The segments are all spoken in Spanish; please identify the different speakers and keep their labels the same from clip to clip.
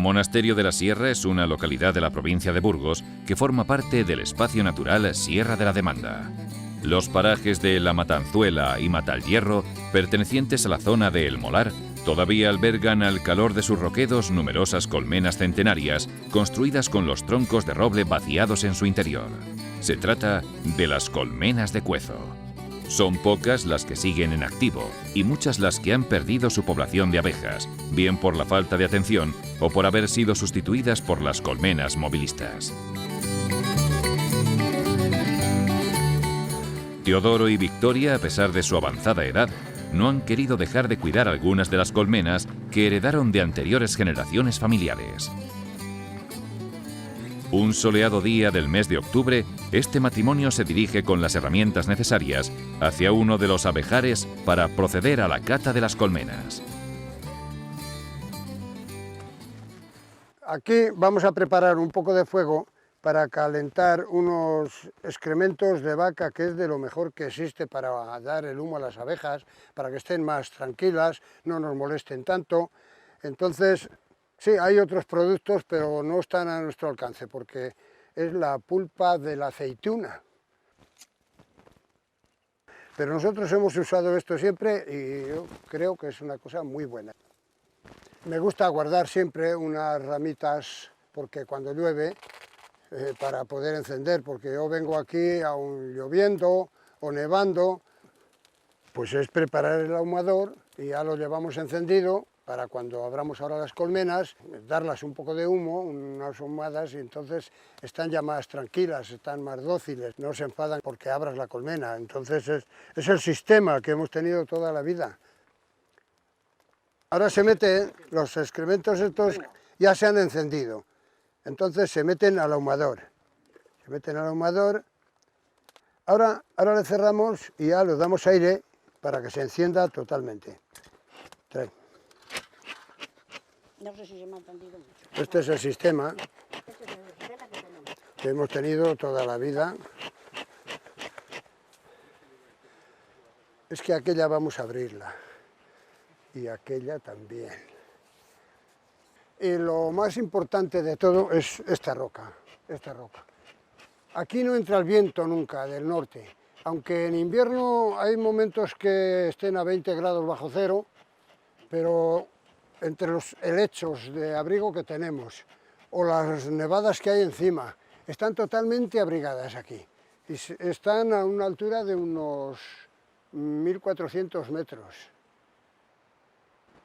Speaker 1: Monasterio de la Sierra es una localidad de la provincia de Burgos que forma parte del espacio natural Sierra de la Demanda. Los parajes de La Matanzuela y Matalhierro, pertenecientes a la zona de El Molar, todavía albergan al calor de sus roquedos numerosas colmenas centenarias construidas con los troncos de roble vaciados en su interior. Se trata de las colmenas de Cuezo. Son pocas las que siguen en activo y muchas las que han perdido su población de abejas, bien por la falta de atención o por haber sido sustituidas por las colmenas movilistas. Teodoro y Victoria, a pesar de su avanzada edad, no han querido dejar de cuidar algunas de las colmenas que heredaron de anteriores generaciones familiares. Un soleado día del mes de octubre, este matrimonio se dirige con las herramientas necesarias hacia uno de los abejares para proceder a la cata de las colmenas.
Speaker 2: Aquí vamos a preparar un poco de fuego para calentar unos excrementos de vaca, que es de lo mejor que existe para dar el humo a las abejas, para que estén más tranquilas, no nos molesten tanto. Entonces, sí, hay otros productos, pero no están a nuestro alcance, porque es la pulpa de la aceituna. Pero nosotros hemos usado esto siempre y yo creo que es una cosa muy buena. Me gusta guardar siempre unas ramitas, porque cuando llueve, para poder encender, porque yo vengo aquí aún lloviendo o nevando, pues es preparar el ahumador y ya lo llevamos encendido para cuando abramos ahora las colmenas, darlas un poco de humo, unas ahumadas, y entonces están ya más tranquilas, están más dóciles, no se enfadan porque abras la colmena. Entonces es el sistema que hemos tenido toda la vida. Ahora se meten los excrementos estos, ya se han encendido. Entonces se meten al ahumador. Se meten al ahumador. Ahora le cerramos y ya le damos aire para que se encienda totalmente. Trae.
Speaker 3: No sé si se me ha entendido mucho.
Speaker 2: Este es el sistema que hemos tenido toda la vida. Es que aquella vamos a abrirla. Y aquella también. Y lo más importante de todo es esta roca. Aquí no entra el viento nunca del norte, aunque en invierno hay momentos que estén a 20 grados bajo cero, pero entre los helechos de abrigo que tenemos o las nevadas que hay encima, están totalmente abrigadas aquí. Y están a una altura de unos 1400 metros.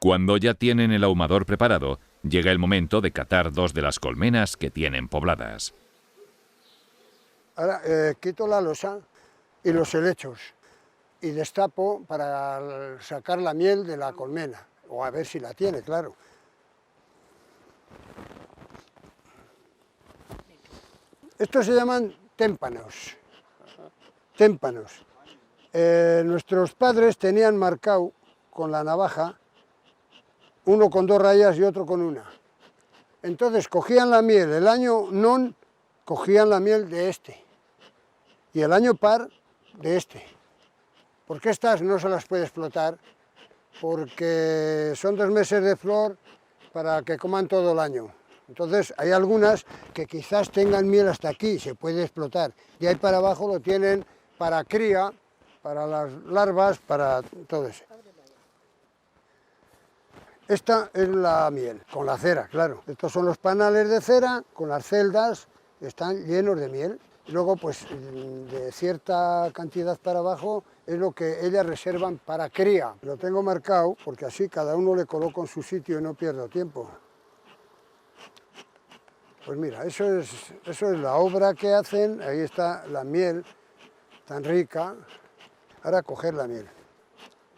Speaker 1: Cuando ya tienen el ahumador preparado, llega el momento de catar dos de las colmenas que tienen pobladas.
Speaker 2: Ahora quito la losa y los helechos y destapo para sacar la miel de la colmena, o a ver si la tiene, claro. Estos se llaman témpanos. Témpanos. Nuestros padres tenían marcado con la navaja, uno con 2 rayas y otro con una. Entonces cogían la miel, el año non cogían la miel de este y el año par de este. Porque estas no se las puede explotar porque son 2 meses de flor para que coman todo el año. Entonces hay algunas que quizás tengan miel hasta aquí, se puede explotar. Y ahí para abajo lo tienen para cría, para las larvas, para todo eso. Esta es la miel, con la cera, claro. Estos son los panales de cera, con las celdas, están llenos de miel. Y luego, pues, de cierta cantidad para abajo, es lo que ellas reservan para cría. Lo tengo marcado, porque así cada uno le coloco en su sitio y no pierdo tiempo. Pues mira, eso es la obra que hacen, ahí está la miel, tan rica. Ahora coger la miel.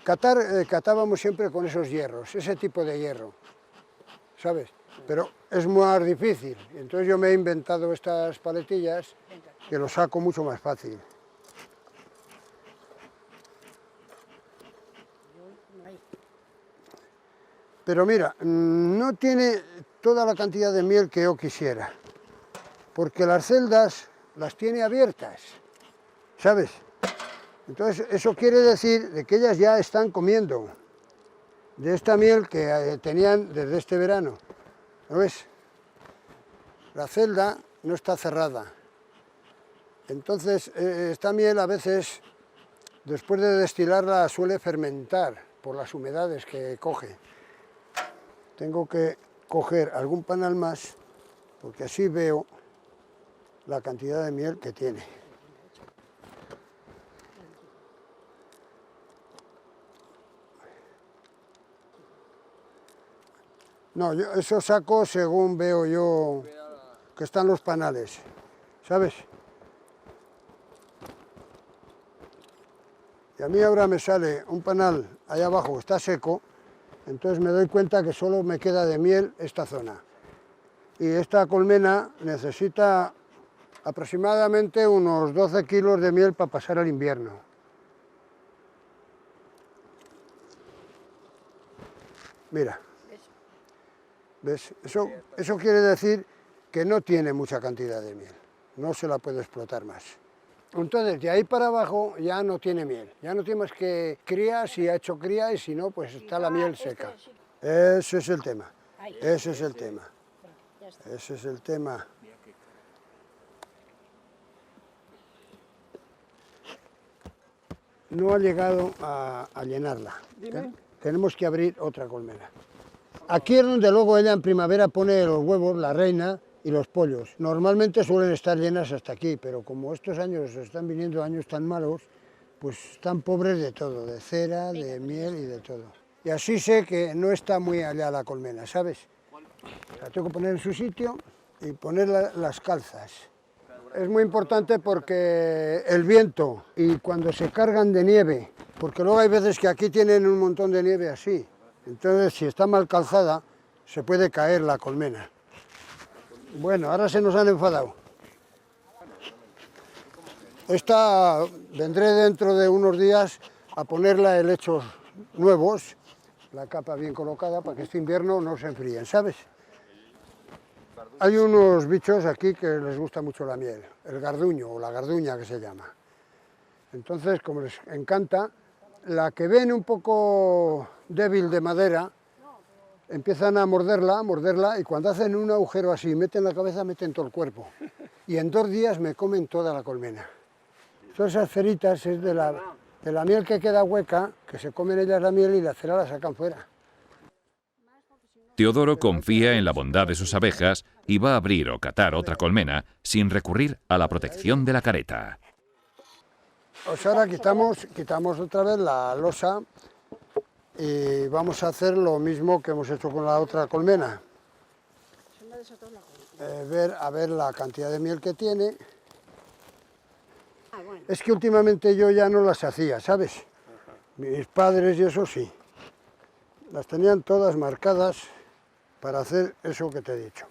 Speaker 2: Catábamos siempre con esos hierros, ese tipo de hierro, ¿sabes? Pero es más difícil, entonces yo me he inventado estas paletillas que lo saco mucho más fácil. Pero mira, no tiene toda la cantidad de miel que yo quisiera, porque las celdas las tiene abiertas, ¿sabes? Entonces, eso quiere decir de que ellas ya están comiendo de esta miel que tenían desde este verano. ¿Lo ves? la celda no está cerrada. Entonces, esta miel a veces, después de destilarla, suele fermentar por las humedades que coge. Tengo que coger algún panal más, porque así veo la cantidad de miel que tiene. No, yo eso saco según veo yo que están los panales, ¿sabes? Y a mí ahora me sale un panal allá abajo, está seco, entonces me doy cuenta que solo me queda de miel esta zona. Y esta colmena necesita aproximadamente unos 12 kilos de miel para pasar el invierno. Mira. ¿Ves? Eso quiere decir que no tiene mucha cantidad de miel, no se la puede explotar más. Entonces, de ahí para abajo ya no tiene miel, ya no tiene más que cría, si ha hecho cría y si no, pues está la miel seca. Ese es el tema, ese es el tema, ese es el tema. No ha llegado a llenarla, tenemos que abrir otra colmena. Aquí es donde luego ella en primavera pone los huevos, la reina y los pollos. Normalmente suelen estar llenas hasta aquí, pero como estos años están viniendo años tan malos, pues están pobres de todo, de cera, de miel y de todo. Y así sé que no está muy allá la colmena, ¿sabes? La tengo que poner en su sitio y poner las calzas. Es muy importante porque el viento y cuando se cargan de nieve, porque luego hay veces que aquí tienen un montón de nieve así. Entonces, si está mal calzada, se puede caer la colmena. Bueno, ahora se nos han enfadado. Esta vendré dentro de unos días a ponerla helechos nuevos, la capa bien colocada, para que este invierno no se enfríen, ¿sabes? Hay unos bichos aquí que les gusta mucho la miel, el garduño o la garduña que se llama. Entonces, como les encanta, la que ven un poco débil de madera, empiezan a morderla y cuando hacen un agujero así, meten la cabeza, meten todo el cuerpo. Y en 2 días me comen toda la colmena. Todas esas ceritas es de la miel que queda hueca, que se comen ellas la miel y la cera la sacan fuera.
Speaker 1: Teodoro confía en la bondad de sus abejas y va a abrir o catar otra colmena sin recurrir a la protección de la careta.
Speaker 2: Pues ahora quitamos otra vez la losa y vamos a hacer lo mismo que hemos hecho con la otra colmena. A ver la cantidad de miel que tiene. Es que últimamente yo ya no las hacía, ¿sabes? Mis padres y eso sí. Las tenían todas marcadas para hacer eso que te he dicho.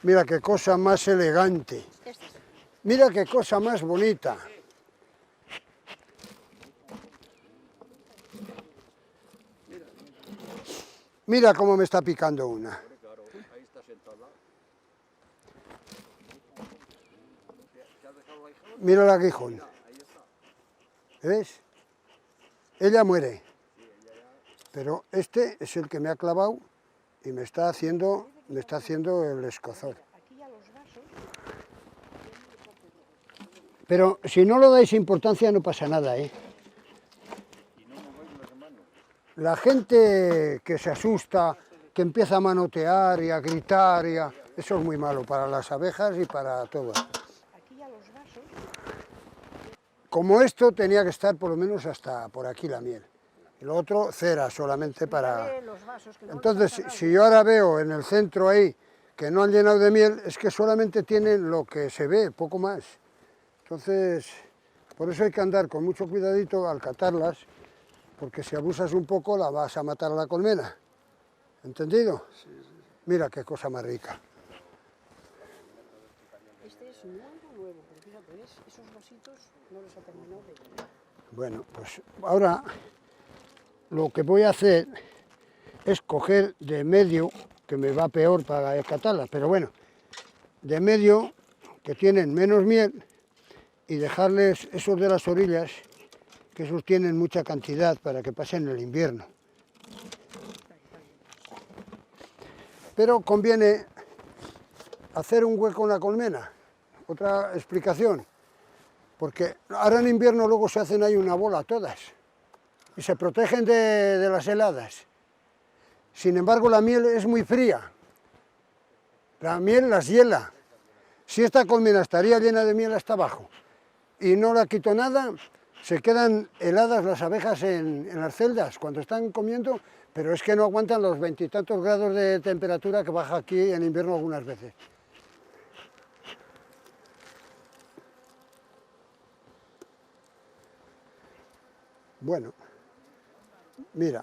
Speaker 2: Mira qué cosa más elegante. Mira qué cosa más bonita. Mira cómo me está picando una. Mira el aguijón. ¿Ves? Ella muere. Pero este es el que me ha clavado y me está haciendo el escozor. Pero si no lo dais importancia no pasa nada, ¿eh? La gente que se asusta, que empieza a manotear y a gritar, eso es muy malo para las abejas y para todo. Como esto tenía que estar por lo menos hasta por aquí la miel. Y lo otro, cera solamente para... Entonces, si yo ahora veo en el centro ahí que no han llenado de miel, es que solamente tienen lo que se ve, poco más. Entonces, por eso hay que andar con mucho cuidadito al catarlas, porque si abusas un poco la vas a matar a la colmena. ¿Entendido? Sí, sí. Mira qué cosa más rica.
Speaker 3: Este es nuevo, pero fíjate, ¿ves? Esos vasitos no los ha terminado de llenar.
Speaker 2: Bueno, pues ahora lo que voy a hacer es coger de medio, que me va peor para catarlas, pero bueno, de medio que tienen menos miel y dejarles esos de las orillas, que esos tienen mucha cantidad para que pasen el invierno. Pero conviene hacer un hueco en la colmena. Otra explicación, porque ahora en invierno luego se hacen ahí una bola todas y se protegen de las heladas. Sin embargo, la miel es muy fría, la miel las hiela. Si esta colmena estaría llena de miel hasta abajo y no la quito nada, se quedan heladas las abejas en las celdas cuando están comiendo, pero es que no aguantan los 20 y tantos grados de temperatura que baja aquí en invierno algunas veces. Bueno, mira,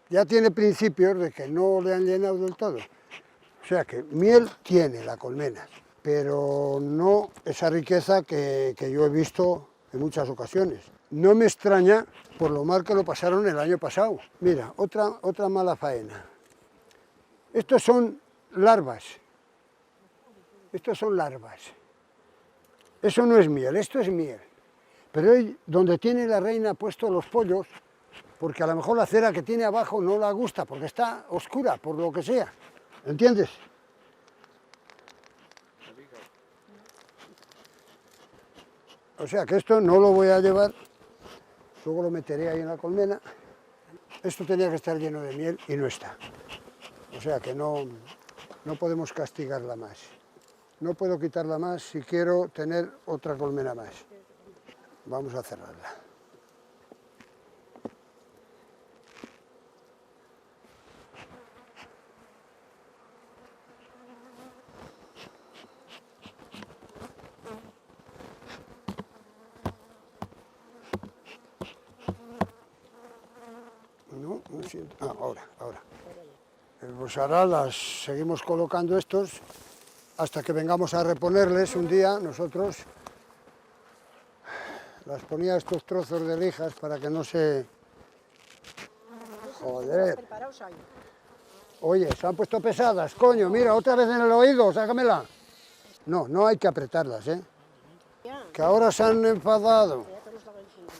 Speaker 2: ya tiene principios de que no le han llenado del todo. O sea que miel tiene la colmena, pero no esa riqueza que yo he visto en muchas ocasiones. No me extraña por lo mal que lo pasaron el año pasado. Mira, otra mala faena. Estos son larvas. Estos son larvas. Eso no es miel, esto es miel. Pero hoy, donde tiene la reina puesto los pollos, porque a lo mejor la cera que tiene abajo no la gusta, porque está oscura, por lo que sea. ¿Entiendes? O sea que esto no lo voy a llevar, luego lo meteré ahí en la colmena. Esto tenía que estar lleno de miel y no está. O sea que no podemos castigarla más. No puedo quitarla más si quiero tener otra colmena más. Vamos a cerrarla. No, no siento. Ah, ahora. Pues ahora las seguimos colocando estos hasta que vengamos a reponerles un día. Nosotros las ponía estos trozos de lijas para que no se... Joder.
Speaker 3: Preparaos ahí.
Speaker 2: Oye, se han puesto pesadas, coño, mira, otra vez en el oído, sácamela. No, no hay que apretarlas, ¿eh?
Speaker 3: Ya,
Speaker 2: Que ahora se han enfadado.
Speaker 3: ya te lo estaba diciendo.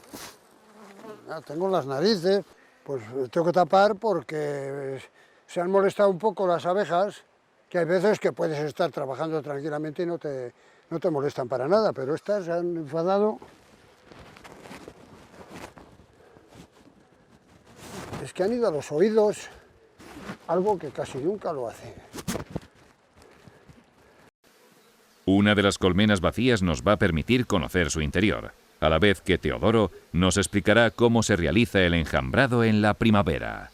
Speaker 2: Ya tengo las narices, pues tengo que tapar porque se han molestado un poco las abejas, que hay veces que puedes estar trabajando tranquilamente y no te molestan para nada, pero estas se han enfadado. Es que han ido a los oídos, algo que casi nunca lo hacen.
Speaker 1: Una de las colmenas vacías nos va a permitir conocer su interior, a la vez que Teodoro nos explicará cómo se realiza el enjambrado en la primavera.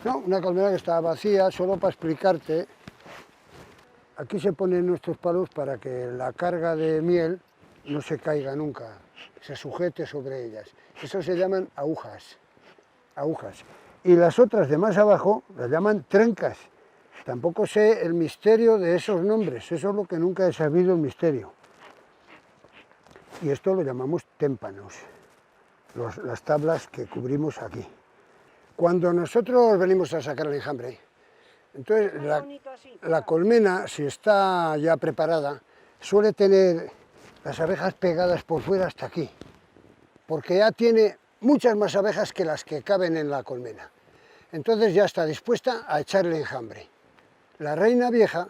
Speaker 2: No, una colmena que está vacía, solo para explicarte. Aquí se ponen nuestros palos para que la carga de miel no se caiga nunca, se sujete sobre ellas. Eso se llaman agujas. Y las otras de más abajo las llaman trencas. Tampoco sé el misterio de esos nombres, eso es lo que nunca he sabido el misterio. Y esto lo llamamos témpanos, las tablas que cubrimos aquí. Cuando nosotros venimos a sacar el enjambre, entonces la colmena, si está ya preparada, suele tener las abejas pegadas por fuera hasta aquí, porque ya tiene muchas más abejas que las que caben en la colmena. Entonces ya está dispuesta a echar el enjambre. La reina vieja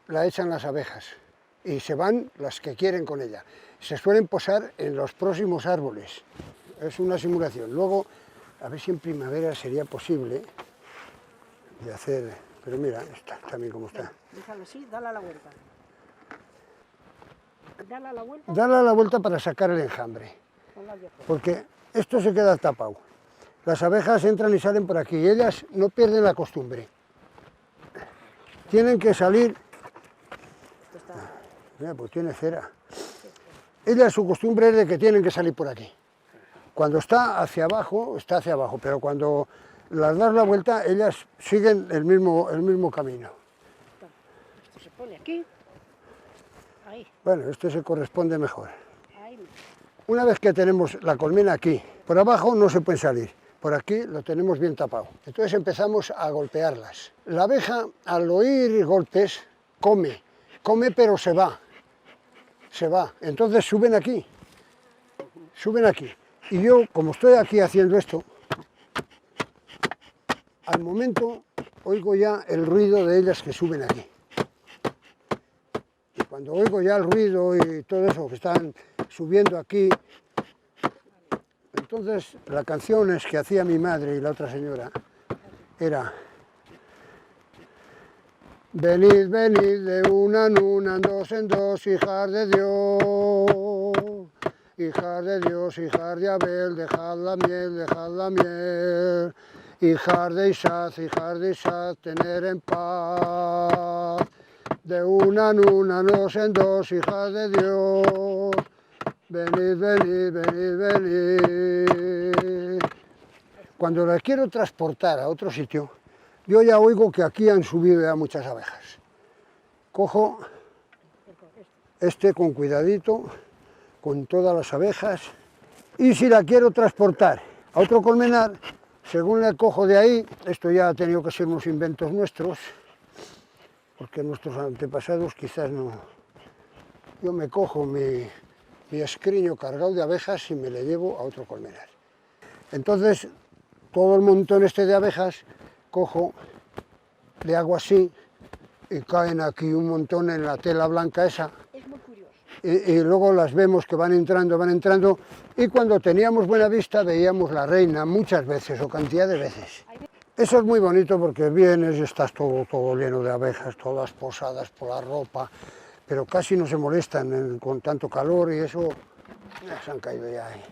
Speaker 2: la echan las abejas y se van las que quieren con ella. Se suelen posar en los próximos árboles. Es una simulación. Luego, a ver si en primavera sería posible de hacer... Pero mira, está bien como está.
Speaker 3: Déjalo así, dale a la vuelta. Dale a la vuelta.
Speaker 2: Dale a la vuelta para sacar el enjambre. Porque esto se queda tapado. Las abejas entran y salen por aquí y ellas no pierden la costumbre. Tienen que salir... Mira, pues tiene cera. Ellas su costumbre es de que tienen que salir por aquí. Cuando está hacia abajo, pero cuando las das la vuelta, ellas siguen el mismo camino.
Speaker 3: Esto se pone aquí. Ahí.
Speaker 2: Bueno, este se corresponde mejor.
Speaker 3: Ahí.
Speaker 2: Una vez que tenemos la colmena aquí, por abajo no se pueden salir. Por aquí lo tenemos bien tapado. Entonces empezamos a golpearlas. La abeja, al oír golpes, come pero se va. Entonces suben aquí. Y yo, como estoy aquí haciendo esto, al momento oigo ya el ruido de ellas que suben aquí. Y cuando oigo ya el ruido y todo eso que están subiendo aquí, entonces las canciones que hacía mi madre y la otra señora era: venid, venid de una en una, en dos, hijas de Dios. Hijas de Dios, hijas de Abel, dejad la miel, dejad la miel. Hijas de Isaac, tener en paz. De una en una, en dos, hijas de Dios. Venid, venid, venid, venid. Cuando las quiero transportar a otro sitio, yo ya oigo que aquí han subido ya muchas abejas. Cojo este con cuidadito, con todas las abejas, y si la quiero transportar a otro colmenar, según la cojo de ahí, esto ya ha tenido que ser unos inventos nuestros, porque nuestros antepasados quizás no. Yo me cojo mi escriño cargado de abejas y me le llevo a otro colmenar. Entonces, todo el montón este de abejas, cojo, le hago así, y caen aquí un montón en la tela blanca esa.
Speaker 3: Es muy curioso.
Speaker 2: Y luego las vemos que van entrando, y cuando teníamos buena vista veíamos la reina muchas veces o cantidad de veces. Eso es muy bonito porque vienes y estás todo lleno de abejas, todas posadas por la ropa, pero casi no se molestan con tanto calor y eso, se han caído ya ahí.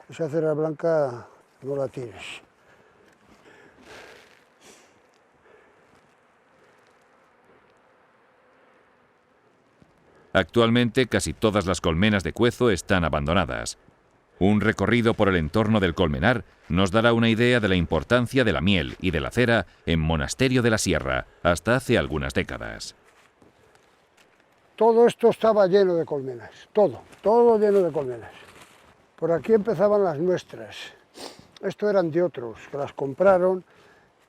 Speaker 2: Esa cera blanca no la tires.
Speaker 1: Actualmente casi todas las colmenas de Cuezo están abandonadas. Un recorrido por el entorno del colmenar nos dará una idea de la importancia de la miel y de la cera en Monasterio de la Sierra hasta hace algunas décadas.
Speaker 2: Todo esto estaba lleno de colmenas, todo lleno de colmenas. Por aquí empezaban las nuestras. Esto eran de otros, que las compraron,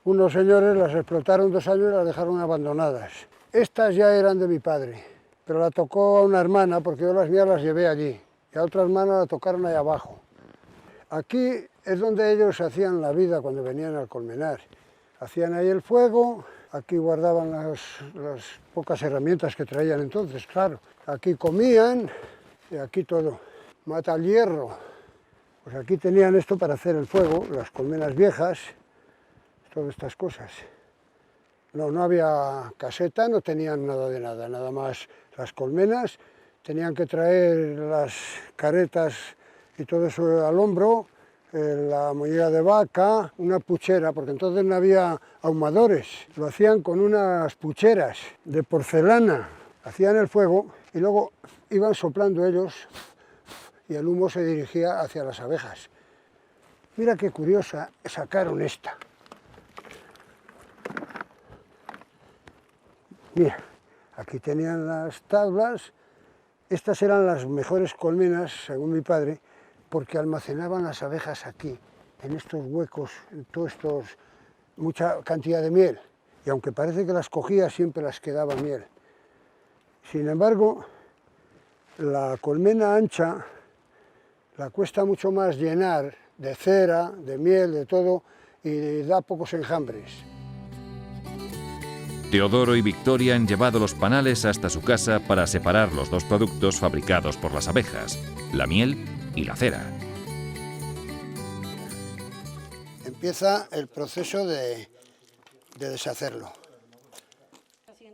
Speaker 2: unos señores las explotaron 2 años y las dejaron abandonadas. Estas ya eran de mi padre, pero la tocó a una hermana, porque yo las mías las llevé allí, y a otra hermana la tocaron ahí abajo. Aquí es donde ellos hacían la vida cuando venían al colmenar. Hacían ahí el fuego, aquí guardaban las pocas herramientas que traían entonces, claro. Aquí comían y aquí todo. Mata al hierro. Pues aquí tenían esto para hacer el fuego, las colmenas viejas, todas estas cosas. No había caseta, no tenían nada de nada, nada más las colmenas. Tenían que traer las caretas y todo eso al hombro, la mollera de vaca, una puchera, porque entonces no había ahumadores. Lo hacían con unas pucheras de porcelana. Hacían el fuego y luego iban soplando ellos y el humo se dirigía hacia las abejas. Mira qué curiosa, sacaron esta. Mira, aquí tenían las tablas. Estas eran las mejores colmenas, según mi padre, porque almacenaban las abejas aquí, en estos huecos, en todos estos, mucha cantidad de miel. Y aunque parece que las cogía, siempre las quedaba miel. Sin embargo, la colmena ancha la cuesta mucho más llenar de cera, de miel, de todo, y da pocos enjambres.
Speaker 1: Teodoro y Victoria han llevado los panales hasta su casa para separar los 2 productos fabricados por las abejas, la miel y la cera.
Speaker 2: Empieza el proceso de deshacerlo.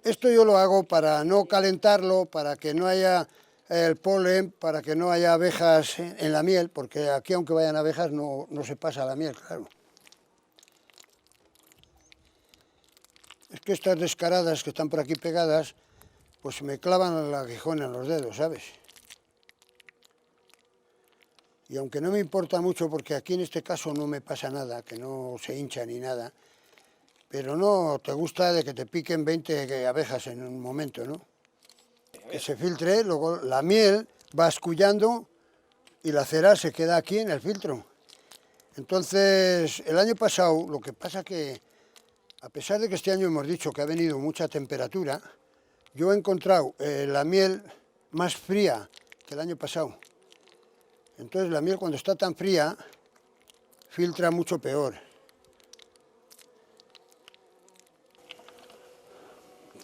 Speaker 2: Esto yo lo hago para no calentarlo, para que no haya el polen, para que no haya abejas en la miel, porque aquí aunque vayan abejas no se pasa la miel, claro. Es que estas descaradas que están por aquí pegadas, pues me clavan el aguijón en los dedos, ¿sabes? Y aunque no me importa mucho, porque aquí en este caso no me pasa nada, que no se hincha ni nada, pero no te gusta de que te piquen 20 abejas en un momento, ¿no? Que se filtre, luego la miel va escullando y la cera se queda aquí en el filtro. Entonces, el año pasado, lo que pasa que, a pesar de que este año hemos dicho que ha venido mucha temperatura, yo he encontrado la miel más fría que el año pasado. Entonces la miel cuando está tan fría filtra mucho peor.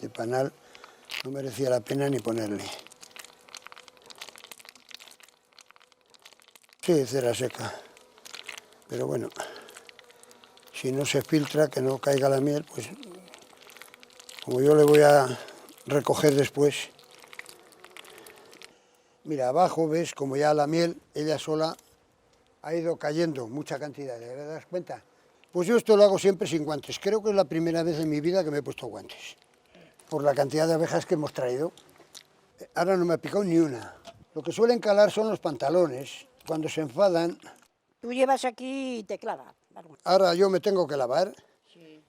Speaker 2: de panal no merecía la pena ni ponerle. Sí, cera seca, pero bueno, si no se filtra, que no caiga la miel, pues como yo le voy a recoger después. Mira, abajo ves como ya la miel, ella sola, ha ido cayendo mucha cantidad, ¿te das cuenta? Pues yo esto lo hago siempre sin guantes. Creo que es la primera vez en mi vida que me he puesto guantes, por la cantidad de abejas que hemos traído. Ahora no me ha picado ni una. Lo que suelen calar son los pantalones. Cuando se enfadan,
Speaker 3: Tú llevas aquí y te clava.
Speaker 2: ahora yo me tengo que lavar,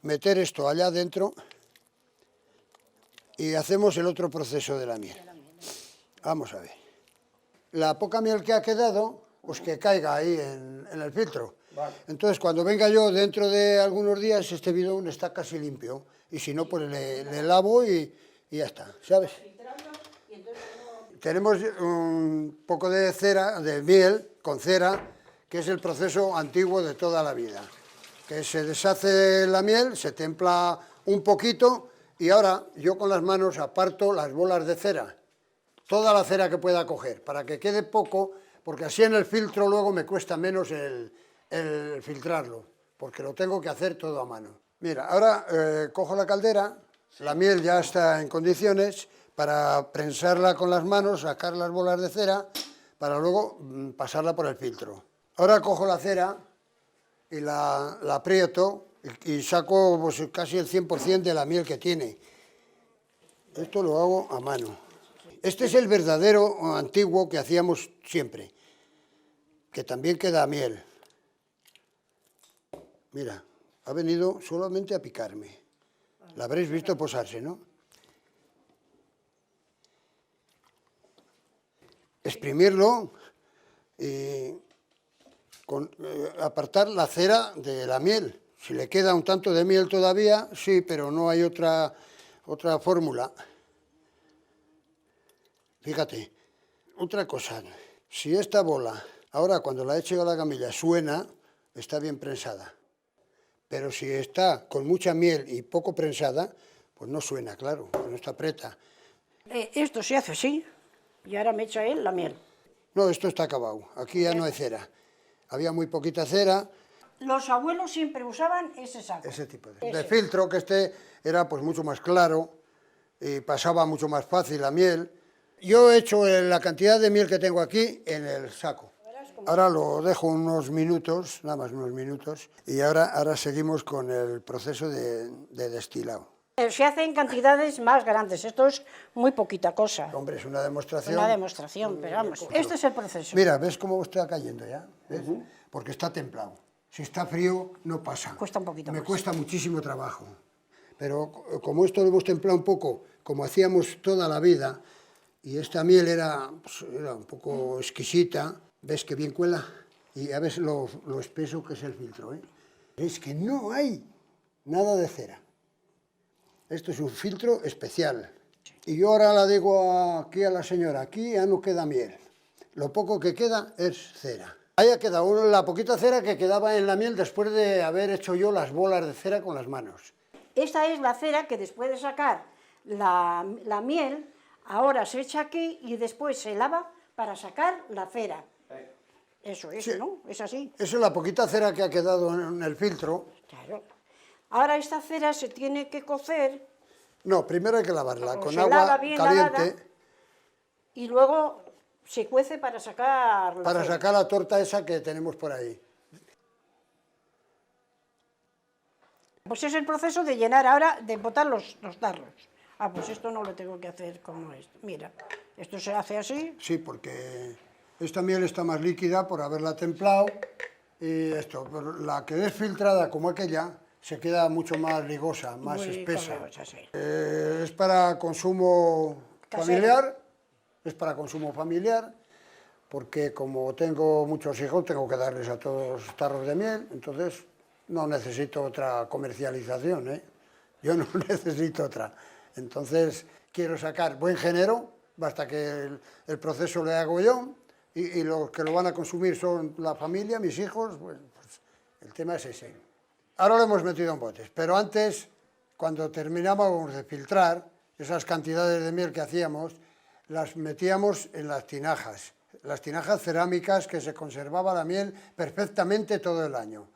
Speaker 2: meter esto allá adentro y hacemos el otro proceso de la miel. Vamos a ver. La poca miel que ha quedado, pues que caiga ahí en el filtro. Vale. Entonces, cuando venga yo dentro de algunos días, este bidón está casi limpio. Y si no, pues le lavo y ya está, ¿sabes? Tenemos un poco de cera, de miel con cera, que es el proceso antiguo de toda la vida. Que se deshace la miel, se templa un poquito y ahora yo con las manos aparto las bolas de cera. Toda la cera que pueda coger, para que quede poco, porque así en el filtro luego me cuesta menos el filtrarlo, porque lo tengo que hacer todo a mano. Mira, ahora cojo la caldera, la miel ya está en condiciones para prensarla con las manos, sacar las bolas de cera, para luego pasarla por el filtro. Ahora cojo la cera y la aprieto y saco pues, casi el 100% de la miel que tiene. Esto lo hago a mano. Este es el verdadero antiguo que hacíamos siempre, que también queda miel. Mira, ha venido solamente a picarme. La habréis visto posarse, ¿no? Exprimirlo y apartar la cera de la miel. Si le queda un tanto de miel todavía, sí, pero no hay otra fórmula. Fíjate, otra cosa, si esta bola, ahora cuando la eche a la gamilla suena, está bien prensada. Pero si está con mucha miel y poco prensada, pues no suena, claro, no está preta.
Speaker 3: Esto se hace así, y ahora me echa él la miel.
Speaker 2: No, esto está acabado, aquí ya no hay cera. Había muy poquita cera.
Speaker 3: Los abuelos siempre usaban ese saco.
Speaker 2: Ese tipo de filtro, que este era pues mucho más claro y pasaba mucho más fácil la miel. Yo he hecho la cantidad de miel que tengo aquí en el saco. Ahora lo dejo unos minutos, nada más unos minutos, y ahora seguimos con el proceso de destilado.
Speaker 3: Se hace en cantidades más grandes, esto es muy poquita cosa.
Speaker 2: Hombre, es una demostración.
Speaker 3: Una demostración, pero vamos, este es el proceso.
Speaker 2: Mira, ¿ves cómo está cayendo ya? ¿Ves? Porque está templado. Si está frío, no pasa.
Speaker 3: Cuesta un poquito más.
Speaker 2: Me cuesta muchísimo trabajo. Pero como esto lo hemos templado un poco, como hacíamos toda la vida, y esta miel era un poco exquisita, ¿ves que bien cuela? Y ya ves lo espeso que es el filtro, ¿eh? Es que no hay nada de cera. Esto es un filtro especial. Y yo ahora le digo aquí a la señora, aquí ya no queda miel. Lo poco que queda es cera. Ahí ha quedado la poquita cera que quedaba en la miel después de haber hecho yo las bolas de cera con las manos.
Speaker 3: Esta es la cera que después de sacar la miel, ahora se echa aquí y después se lava para sacar la cera. Eso es, sí. ¿No? Es así.
Speaker 2: Eso es la poquita cera que ha quedado en el filtro.
Speaker 3: Claro. Ahora esta cera se tiene que cocer.
Speaker 2: No, primero hay que lavarla con
Speaker 3: se
Speaker 2: agua
Speaker 3: lava bien
Speaker 2: caliente.
Speaker 3: Lavada, y luego se cuece para sacar la
Speaker 2: Para
Speaker 3: cera.
Speaker 2: sacar la torta esa que tenemos por ahí.
Speaker 3: Pues es el proceso de llenar ahora, de botar los tarros. Ah, pues esto no lo tengo que hacer como esto. Mira, esto se hace así.
Speaker 2: Sí, porque esta miel está más líquida por haberla templado. Y esto, pero la que es filtrada como aquella, se queda mucho más ligosa, más espesa.
Speaker 3: Correosa, sí.
Speaker 2: Es para consumo familiar, porque como tengo muchos hijos, tengo que darles a todos tarros de miel, entonces no necesito otra comercialización, ¿eh? Yo no necesito otra. Entonces quiero sacar buen género, basta que el proceso lo hago yo, y los que lo van a consumir son la familia, mis hijos, pues el tema es ese. Ahora lo hemos metido en botes, pero antes, cuando terminábamos de filtrar, esas cantidades de miel que hacíamos, las metíamos en las tinajas cerámicas, que se conservaba la miel perfectamente todo el año.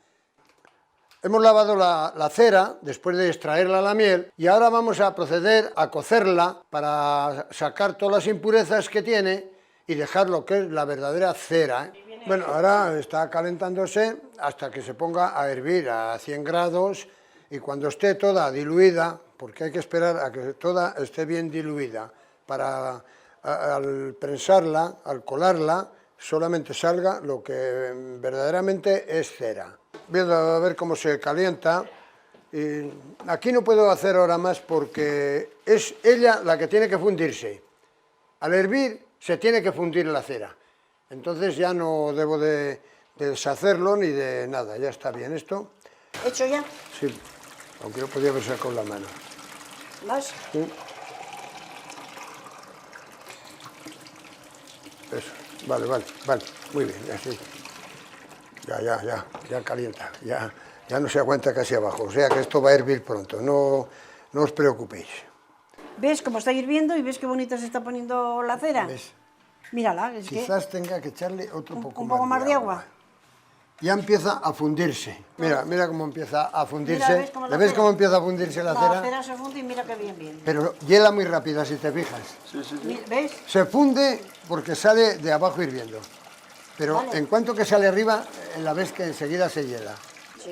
Speaker 2: Hemos lavado la cera después de extraerla la miel y ahora vamos a proceder a cocerla para sacar todas las impurezas que tiene y dejar lo que es la verdadera cera. Bueno, ahora está calentándose hasta que se ponga a hervir a 100 grados y cuando esté toda diluida, porque hay que esperar a que toda esté bien diluida para al prensarla, al colarla, solamente salga lo que verdaderamente es cera. Viendo a ver cómo se calienta. Y aquí no puedo hacer ahora más porque es ella la que tiene que fundirse. Al hervir se tiene que fundir la cera. Entonces ya no debo de deshacerlo ni de nada. Ya está bien esto.
Speaker 3: ¿Hecho ya?
Speaker 2: Sí, aunque yo podía haber sacado con la mano.
Speaker 3: ¿Más?
Speaker 2: Sí. Eso, vale, muy bien, así. Ya calienta, ya no se aguanta casi abajo, o sea que esto va a hervir pronto, no os preocupéis.
Speaker 3: ¿Ves cómo está hirviendo y ves qué bonita se está poniendo la cera?
Speaker 2: ¿Ves?
Speaker 3: Mírala, es
Speaker 2: Quizás tenga que echarle otro
Speaker 3: un
Speaker 2: poco
Speaker 3: poco más de agua.
Speaker 2: Ya empieza a fundirse, mira cómo empieza a fundirse.
Speaker 3: Mira,
Speaker 2: ¿Le ves cómo empieza a fundirse la cera?
Speaker 3: La cera se funde y mira qué bien.
Speaker 2: Pero hiela muy rápida, si te fijas.
Speaker 3: Sí. ¿Ves?
Speaker 2: Se funde porque sale de abajo hirviendo. Pero
Speaker 3: Vale.
Speaker 2: en cuanto que sale arriba, la ves que enseguida se hiela.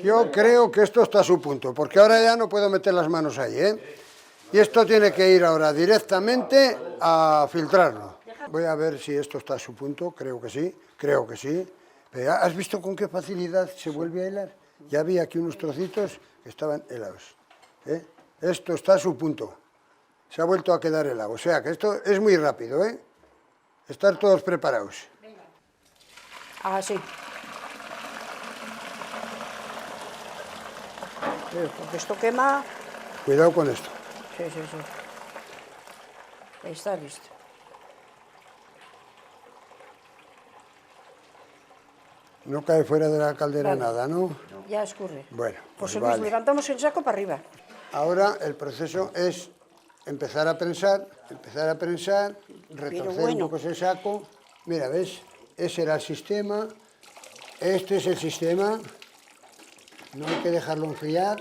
Speaker 2: Yo creo que esto está a su punto, porque ahora ya no puedo meter las manos ahí, ¿eh? Y esto tiene que ir ahora directamente a filtrarlo. Voy a ver si esto está a su punto, creo que sí. Pero ¿has visto con qué facilidad se vuelve a helar? Ya vi aquí unos trocitos que estaban helados, ¿eh? Esto está a su punto. Se ha vuelto a quedar helado, o sea que esto es muy rápido, ¿eh? Estar todos preparados.
Speaker 3: Ah, sí. Porque esto quema.
Speaker 2: Cuidado con esto.
Speaker 3: Sí. Está listo.
Speaker 2: No cae fuera de la caldera
Speaker 3: Vale.
Speaker 2: nada, ¿no?
Speaker 3: Ya escurre.
Speaker 2: Bueno,
Speaker 3: Pues
Speaker 2: vale.
Speaker 3: levantamos el saco para arriba.
Speaker 2: Ahora el proceso es empezar a prensar, retorcer un poco ese saco. Mira, ¿ves? Ese era el sistema, este es el sistema. No hay que dejarlo enfriar.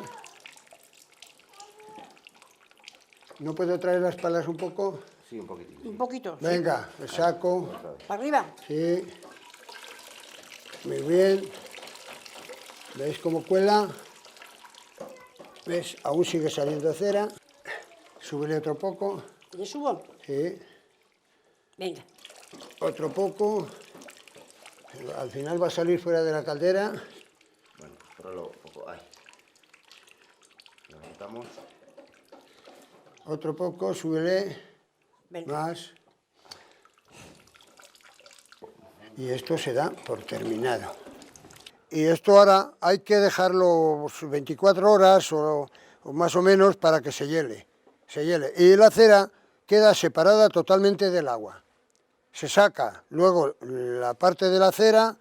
Speaker 2: ¿No puedo traer las palas un poco?
Speaker 4: Sí, un poquitín.
Speaker 3: Un poquito.
Speaker 2: Venga, el saco.
Speaker 3: ¿Para arriba?
Speaker 2: Sí. Muy bien. ¿Veis cómo cuela? ¿Ves? Aún sigue saliendo cera. Súbele otro poco.
Speaker 3: ¿Le subo?
Speaker 2: Sí.
Speaker 3: Venga.
Speaker 2: Otro poco. Al final va a salir fuera de la caldera.
Speaker 4: Bueno, pruébalo un poco. Ahí. Levantamos.
Speaker 2: Otro poco, súbele.
Speaker 3: Venga.
Speaker 2: Más. Y esto se da por terminado. Y esto ahora hay que dejarlo 24 horas o más o menos para que se hiele. Y la cera queda separada totalmente del agua. Se saca luego la parte de la cera,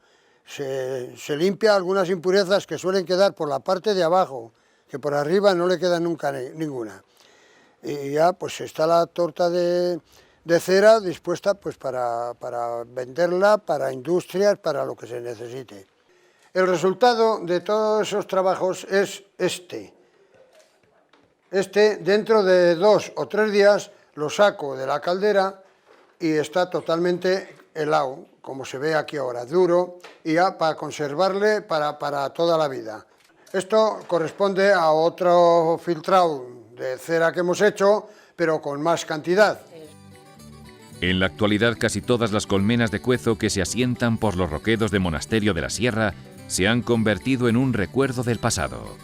Speaker 2: se limpia algunas impurezas que suelen quedar por la parte de abajo, que por arriba no le queda nunca ninguna. Y ya pues está la torta de cera dispuesta pues para venderla, para industrias, para lo que se necesite. El resultado de todos esos trabajos es este. Dentro de 2 o 3 días lo saco de la caldera y está totalmente helado, como se ve aquí ahora, duro, y ya para conservarle para toda la vida. Esto corresponde a otro filtrado de cera que hemos hecho, pero con más cantidad.
Speaker 1: En la actualidad, casi todas las colmenas de cuezo que se asientan por los roquedos de Monasterio de la Sierra se han convertido en un recuerdo del pasado.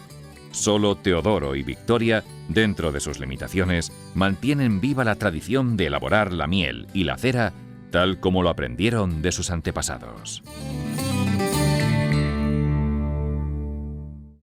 Speaker 1: Solo Teodoro y Victoria, dentro de sus limitaciones, mantienen viva la tradición de elaborar la miel y la cera tal como lo aprendieron de sus antepasados.